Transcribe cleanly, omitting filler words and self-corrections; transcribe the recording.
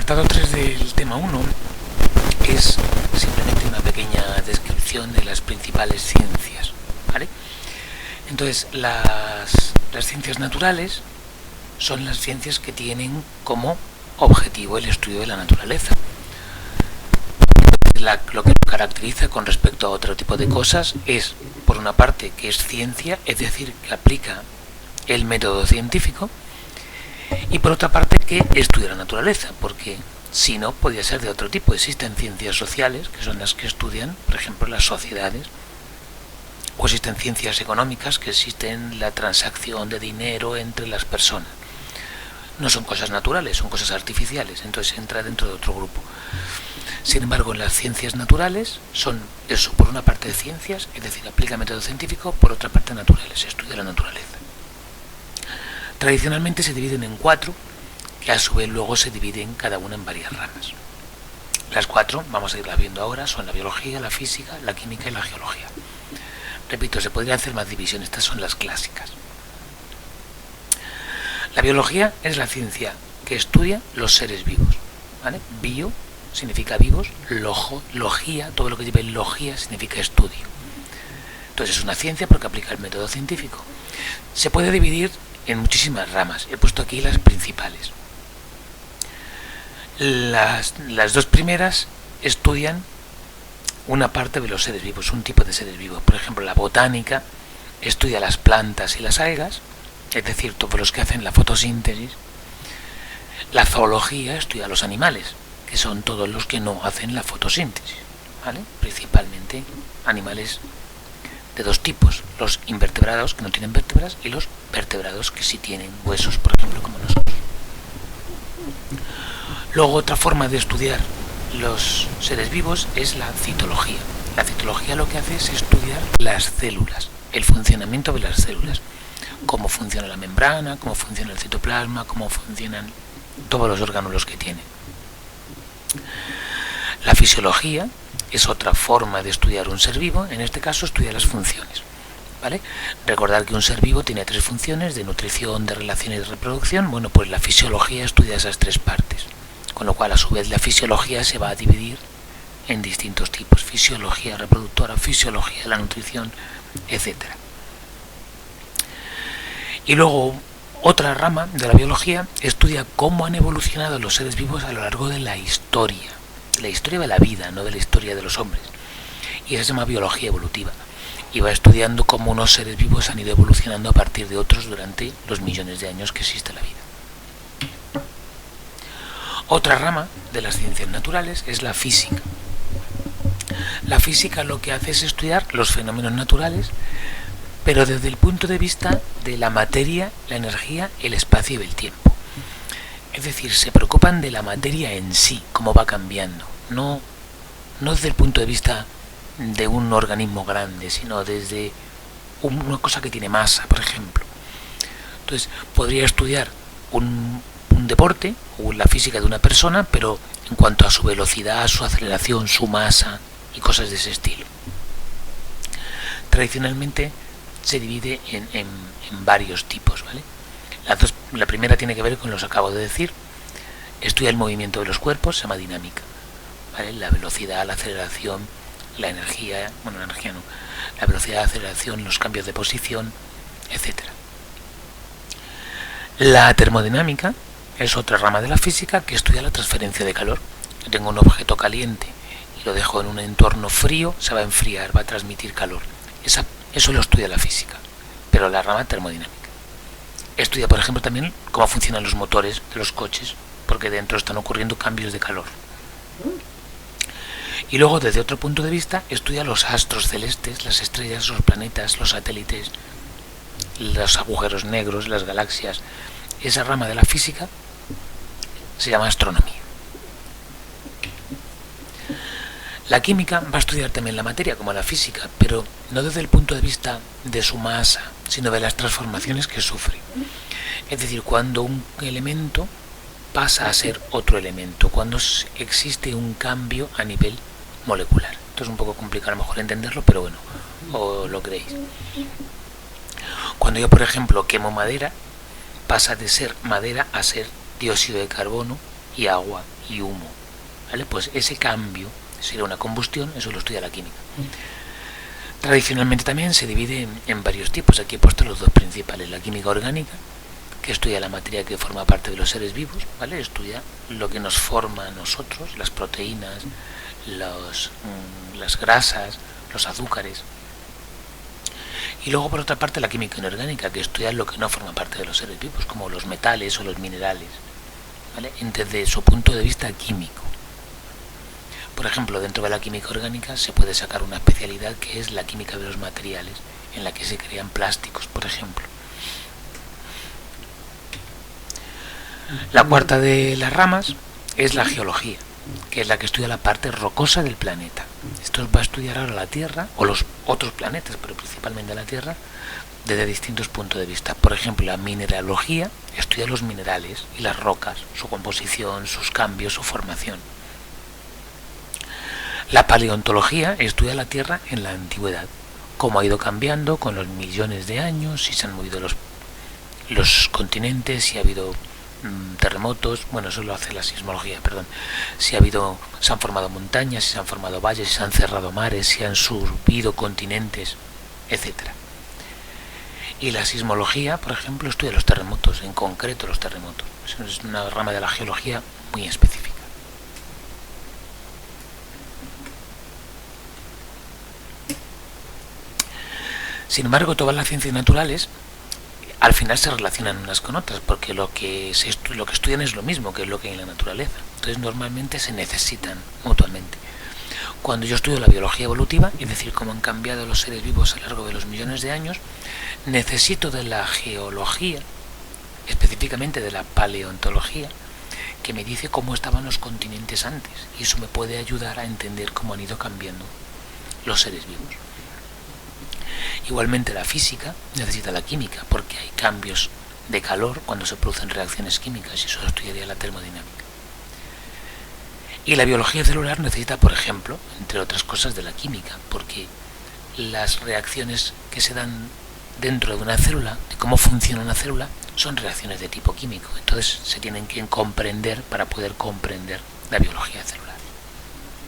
apartado 3 del tema 1 es simplemente una pequeña descripción de las principales ciencias, ¿vale? Entonces, las ciencias naturales son las ciencias que tienen como objetivo el estudio de la naturaleza. Lo que lo caracteriza con respecto a otro tipo de cosas es, por una parte, que es ciencia, es decir, que aplica el método científico, y por otra parte que estudia la naturaleza, porque si no, podría ser de otro tipo. Existen ciencias sociales, que son las que estudian, por ejemplo, las sociedades, o existen ciencias económicas, que existen la transacción de dinero entre las personas. No son cosas naturales, son cosas artificiales, entonces entra dentro de otro grupo. Sin embargo, en las ciencias naturales son eso, por una parte de ciencias, es decir, aplica el método científico, por otra parte naturales, estudia la naturaleza. Tradicionalmente se dividen en 4, que a su vez luego se dividen cada una en varias ramas. Las 4, vamos a irlas viendo ahora, son la biología, la física, la química y la geología. Repito, se podrían hacer más divisiones, estas son las clásicas. La biología es la ciencia que estudia los seres vivos, ¿vale? Bio significa vivos, logía, todo lo que lleve logía significa estudio. Entonces es una ciencia porque aplica el método científico. Se puede dividir en muchísimas ramas, he puesto aquí las principales. Las dos primeras estudian una parte de los seres vivos, un tipo de seres vivos. Por ejemplo, la botánica estudia las plantas y las algas, es decir, todos los que hacen la fotosíntesis. La zoología estudia los animales, que son todos los que no hacen la fotosíntesis, ¿vale? Principalmente animales de dos tipos, los invertebrados que no tienen vértebras y los vertebrados que sí tienen huesos, por ejemplo, como nosotros. Luego, otra forma de estudiar los seres vivos es la citología. La citología lo que hace es estudiar las células, el funcionamiento de las células, cómo funciona la membrana, cómo funciona el citoplasma, cómo funcionan todos los órganos que tiene. La fisiología es otra forma de estudiar un ser vivo, en este caso estudia las funciones, ¿vale? Recordar que un ser vivo tiene 3 funciones, de nutrición, de relación y de reproducción. Bueno, pues la fisiología estudia esas 3 partes, con lo cual a su vez la fisiología se va a dividir en distintos tipos: fisiología reproductora, fisiología de la nutrición, etc. Y luego otra rama de la biología estudia cómo han evolucionado los seres vivos a lo largo de la historia de la vida, no de la historia de los hombres, y esa se llama biología evolutiva, y va estudiando cómo unos seres vivos han ido evolucionando a partir de otros durante los millones de años que existe la vida. Otra rama de las ciencias naturales es la física. La física lo que hace es estudiar los fenómenos naturales, pero desde el punto de vista de la materia, la energía, el espacio y el tiempo. Es decir, se preocupan de la materia en sí, cómo va cambiando, no desde el punto de vista de un organismo grande, sino desde una cosa que tiene masa, por ejemplo. Entonces, podría estudiar un deporte o la física de una persona, pero en cuanto a su velocidad, su aceleración, su masa y cosas de ese estilo. Tradicionalmente se divide en varios tipos, ¿vale? La primera tiene que ver con lo que acabo de decir. Estudia el movimiento de los cuerpos, se llama dinámica, ¿vale? La velocidad, la aceleración, la energía, bueno, la energía no, la velocidad, la aceleración, los cambios de posición, etc. La termodinámica es otra rama de la física que estudia la transferencia de calor. Yo tengo un objeto caliente y lo dejo en un entorno frío, se va a enfriar, va a transmitir calor. Eso lo estudia la física, pero la rama termodinámica. Estudia, por ejemplo, también cómo funcionan los motores de los coches, porque dentro están ocurriendo cambios de calor. Y luego, desde otro punto de vista, estudia los astros celestes, las estrellas, los planetas, los satélites, los agujeros negros, las galaxias. Esa rama de la física se llama astronomía. La química va a estudiar también la materia como la física, pero no desde el punto de vista de su masa, sino de las transformaciones que sufre. Es decir, cuando un elemento pasa a ser otro elemento, cuando existe un cambio a nivel molecular. Esto es un poco complicado a lo mejor entenderlo, pero bueno, o lo creéis. Cuando yo, por ejemplo, quemo madera, pasa de ser madera a ser dióxido de carbono y agua y humo, ¿vale? Pues ese cambio sería una combustión, eso lo estudia la química. Tradicionalmente también se divide en varios tipos. Aquí he puesto los dos principales: la química orgánica, que estudia la materia que forma parte de los seres vivos, ¿vale? Estudia lo que nos forma a nosotros, las proteínas, las grasas, los azúcares. Y luego, por otra parte, la química inorgánica, que estudia lo que no forma parte de los seres vivos, como los metales o los minerales, ¿vale? Desde su punto de vista químico. Por ejemplo, dentro de la química orgánica se puede sacar una especialidad que es la química de los materiales, en la que se crean plásticos, por ejemplo. La cuarta de las ramas es la geología, que es la que estudia la parte rocosa del planeta. Esto va a estudiar ahora la Tierra, o los otros planetas, pero principalmente la Tierra, desde distintos puntos de vista. Por ejemplo, la mineralogía estudia los minerales y las rocas, su composición, sus cambios, su formación. La paleontología estudia la Tierra en la antigüedad, cómo ha ido cambiando con los millones de años, si se han movido los continentes, si ha habido terremotos, bueno, eso lo hace la sismología, perdón, si se han formado montañas, si se han formado valles, si se han cerrado mares, si han subido continentes, etcétera. Y la sismología, por ejemplo, estudia los terremotos, en concreto los terremotos. Eso es una rama de la geología muy específica. Sin embargo, todas las ciencias naturales al final se relacionan unas con otras, porque lo que estudian es lo mismo que es lo que hay en la naturaleza. Entonces normalmente se necesitan mutuamente. Cuando yo estudio la biología evolutiva, es decir, cómo han cambiado los seres vivos a lo largo de los millones de años, necesito de la geología, específicamente de la paleontología, que me dice cómo estaban los continentes antes, y eso me puede ayudar a entender cómo han ido cambiando los seres vivos. Igualmente la física necesita la química, porque hay cambios de calor cuando se producen reacciones químicas, y eso estudiaría la termodinámica. Y la biología celular necesita, por ejemplo, entre otras cosas, de la química, porque las reacciones que se dan dentro de una célula, de cómo funciona una célula, son reacciones de tipo químico. Entonces se tienen que comprender para poder comprender la biología celular.